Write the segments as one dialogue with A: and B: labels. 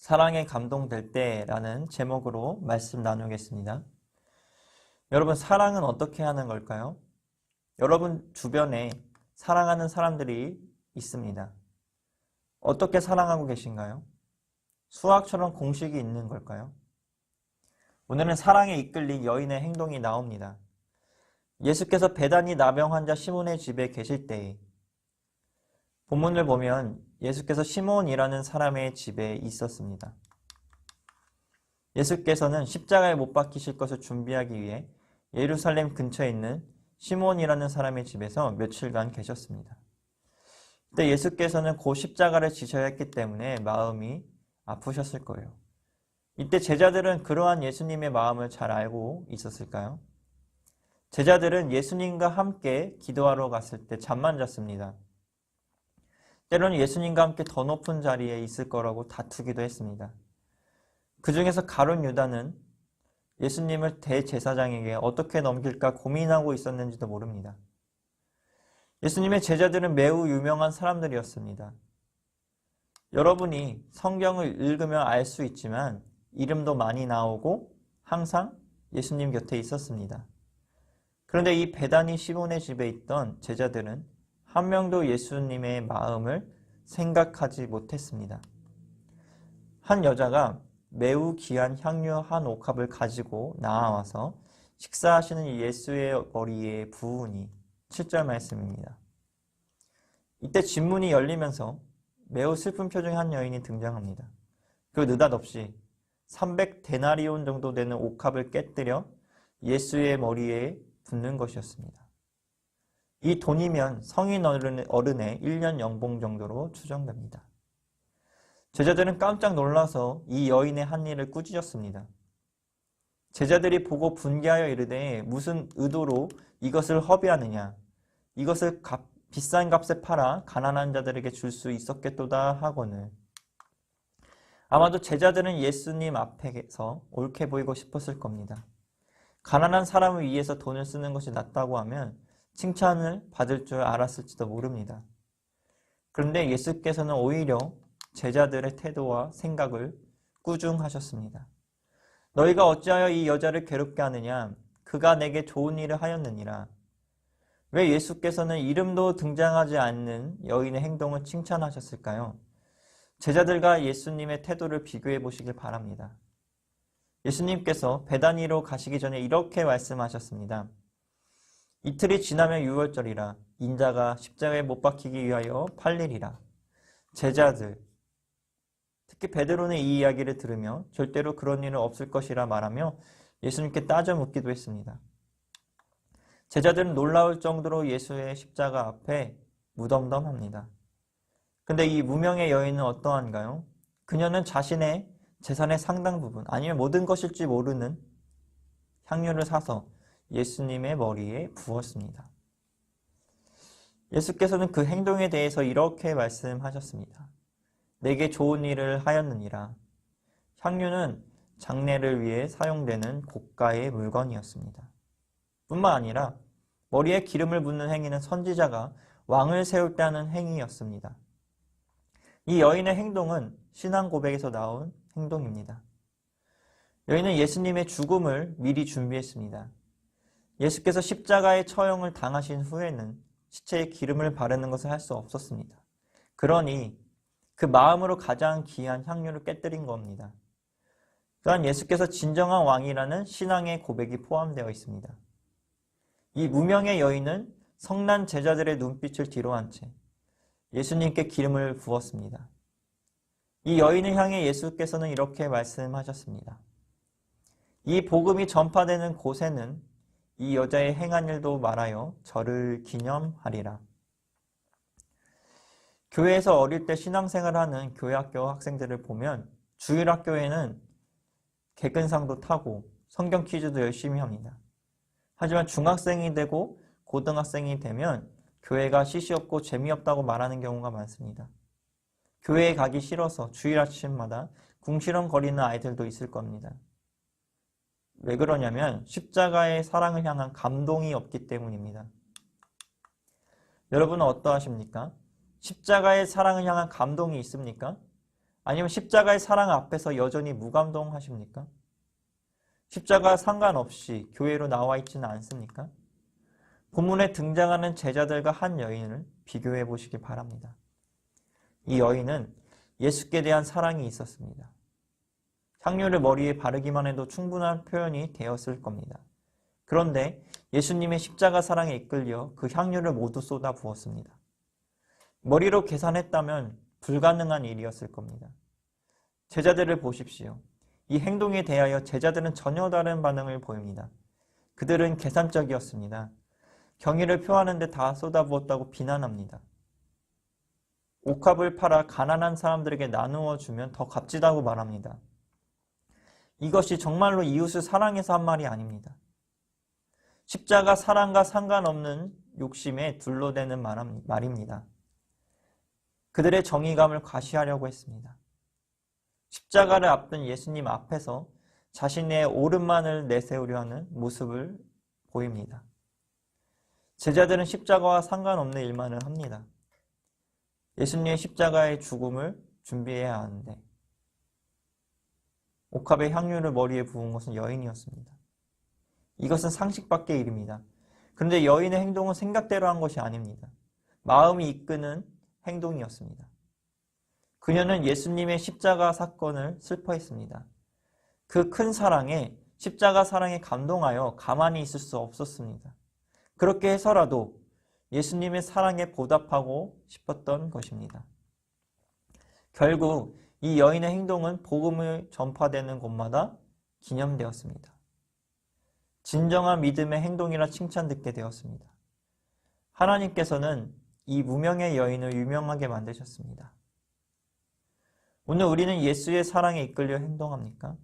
A: 사랑에 감동될 때라는 제목으로 말씀 나누겠습니다. 여러분, 사랑은 어떻게 하는 걸까요? 여러분 주변에 사랑하는 사람들이 있습니다. 어떻게 사랑하고 계신가요? 수학처럼 공식이 있는 걸까요? 오늘은 사랑에 이끌린 여인의 행동이 나옵니다. 예수께서 베다니 나병 환자 시몬의 집에 계실 때 본문을 보면 예수께서 시몬이라는 사람의 집에 있었습니다. 예수께서는 십자가에 못 박히실 것을 준비하기 위해 예루살렘 근처에 있는 시몬이라는 사람의 집에서 며칠간 계셨습니다. 그때 예수께서는 곧 십자가를 지셔야 했기 때문에 마음이 아프셨을 거예요. 이때 제자들은 그러한 예수님의 마음을 잘 알고 있었을까요? 제자들은 예수님과 함께 기도하러 갔을 때 잠만 잤습니다. 때로는 예수님과 함께 더 높은 자리에 있을 거라고 다투기도 했습니다. 그 중에서 가룟 유다는 예수님을 대제사장에게 어떻게 넘길까 고민하고 있었는지도 모릅니다. 예수님의 제자들은 매우 유명한 사람들이었습니다. 여러분이 성경을 읽으면 알 수 있지만 이름도 많이 나오고 항상 예수님 곁에 있었습니다. 그런데 이 베다니 시몬의 집에 있던 제자들은 한 명도 예수님의 마음을 생각하지 못했습니다. 한 여자가 매우 귀한 향유 한 옥합을 가지고 나와서 식사하시는 예수의 머리에 부으니 7절 말씀입니다. 이때 진문이 열리면서 매우 슬픈 표정의 한 여인이 등장합니다. 그 느닷없이 300데나리온 정도 되는 옥합을 깨뜨려 예수의 머리에 붓는 것이었습니다. 이 돈이면 성인 어른의 1년 연봉 정도로 추정됩니다. 제자들은 깜짝 놀라서 이 여인의 한 일을 꾸짖었습니다. 제자들이 보고 분개하여 이르되 무슨 의도로 이것을 허비하느냐? 이것을 비싼 값에 팔아 가난한 자들에게 줄 수 있었겠도다 하거늘. 아마도 제자들은 예수님 앞에서 옳게 보이고 싶었을 겁니다. 가난한 사람을 위해서 돈을 쓰는 것이 낫다고 하면 칭찬을 받을 줄 알았을지도 모릅니다. 그런데 예수께서는 오히려 제자들의 태도와 생각을 꾸중하셨습니다. 너희가 어찌하여 이 여자를 괴롭게 하느냐? 그가 내게 좋은 일을 하였느니라. 왜 예수께서는 이름도 등장하지 않는 여인의 행동을 칭찬하셨을까요? 제자들과 예수님의 태도를 비교해 보시길 바랍니다. 예수님께서 베다니로 가시기 전에 이렇게 말씀하셨습니다. 이틀이 지나면 유월절이라 인자가 십자가에 못 박히기 위하여 팔리리라. 제자들, 특히 베드로는 이 이야기를 들으며 절대로 그런 일은 없을 것이라 말하며 예수님께 따져 묻기도 했습니다. 제자들은 놀라울 정도로 예수의 십자가 앞에 무덤덤합니다. 근데 이 무명의 여인은 어떠한가요? 그녀는 자신의 재산의 상당 부분, 아니면 모든 것일지 모르는 향유를 사서 예수님의 머리에 부었습니다. 예수께서는 그 행동에 대해서 이렇게 말씀하셨습니다. 내게 좋은 일을 하였느니라. 향유는 장례를 위해 사용되는 고가의 물건이었습니다. 뿐만 아니라 머리에 기름을 붓는 행위는 선지자가 왕을 세울 때 하는 행위였습니다. 이 여인의 행동은 신앙 고백에서 나온 행동입니다. 여인은 예수님의 죽음을 미리 준비했습니다. 예수께서 십자가의 처형을 당하신 후에는 시체에 기름을 바르는 것을 할 수 없었습니다. 그러니 그 마음으로 가장 귀한 향유를 깨뜨린 겁니다. 또한 예수께서 진정한 왕이라는 신앙의 고백이 포함되어 있습니다. 이 무명의 여인은 성난 제자들의 눈빛을 뒤로한 채 예수님께 기름을 부었습니다. 이 여인을 향해 예수께서는 이렇게 말씀하셨습니다. 이 복음이 전파되는 곳에는 이 여자의 행한 일도 말하여 저를 기념하리라. 교회에서 어릴 때 신앙생활을 하는 교회학교 학생들을 보면 주일학교에는 개근상도 타고 성경 퀴즈도 열심히 합니다. 하지만 중학생이 되고 고등학생이 되면 교회가 시시없고 재미없다고 말하는 경우가 많습니다. 교회에 가기 싫어서 주일 아침마다 궁시렁거리는 아이들도 있을 겁니다. 왜 그러냐면 십자가의 사랑을 향한 감동이 없기 때문입니다. 여러분은 어떠하십니까? 십자가의 사랑을 향한 감동이 있습니까? 아니면 십자가의 사랑 앞에서 여전히 무감동하십니까? 십자가 상관없이 교회로 나와 있지는 않습니까? 본문에 등장하는 제자들과 한 여인을 비교해 보시기 바랍니다. 이 여인은 예수께 대한 사랑이 있었습니다. 향료를 머리에 바르기만 해도 충분한 표현이 되었을 겁니다. 그런데 예수님의 십자가 사랑에 이끌려 그 향료를 모두 쏟아 부었습니다. 머리로 계산했다면 불가능한 일이었을 겁니다. 제자들을 보십시오. 이 행동에 대하여 제자들은 전혀 다른 반응을 보입니다. 그들은 계산적이었습니다. 경의를 표하는데 다 쏟아부었다고 비난합니다. 옥합을 팔아 가난한 사람들에게 나누어 주면 더 값지다고 말합니다. 이것이 정말로 이웃을 사랑해서 한 말이 아닙니다. 십자가 사랑과 상관없는 욕심에 둘러대는 말입니다. 그들의 정의감을 과시하려고 했습니다. 십자가를 앞둔 예수님 앞에서 자신의 옳음만을 내세우려 하는 모습을 보입니다. 제자들은 십자가와 상관없는 일만을 합니다. 예수님의 십자가의 죽음을 준비해야 하는데 옥합의 향유를 머리에 부은 것은 여인이었습니다. 이것은 상식 밖의 일입니다. 그런데 여인의 행동은 생각대로 한 것이 아닙니다. 마음이 이끄는 행동이었습니다. 그녀는 예수님의 십자가 사건을 슬퍼했습니다. 그 큰 사랑에, 십자가 사랑에 감동하여 가만히 있을 수 없었습니다. 그렇게 해서라도 예수님의 사랑에 보답하고 싶었던 것입니다. 결국 이 여인의 행동은 복음이 전파되는 곳마다 기념되었습니다. 진정한 믿음의 행동이라 칭찬듣게 되었습니다. 하나님께서는 이 무명의 여인을 유명하게 만드셨습니다. 오늘 우리는 예수의 사랑에 이끌려 행동합니까?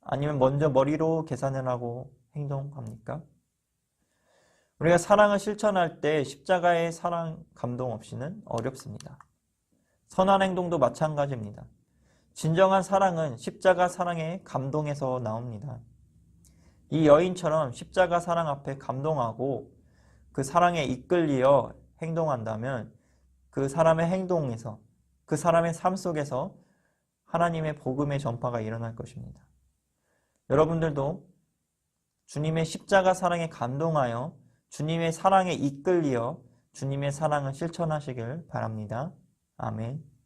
A: 아니면 먼저 머리로 계산을 하고 행동합니까? 우리가 사랑을 실천할 때 십자가의 사랑 감동 없이는 어렵습니다. 선한 행동도 마찬가지입니다. 진정한 사랑은 십자가 사랑의 감동에서 나옵니다. 이 여인처럼 십자가 사랑 앞에 감동하고 그 사랑에 이끌려 행동한다면 그 사람의 행동에서, 그 사람의 삶 속에서 하나님의 복음의 전파가 일어날 것입니다. 여러분들도 주님의 십자가 사랑에 감동하여 주님의 사랑에 이끌려 주님의 사랑을 실천하시길 바랍니다. 아멘.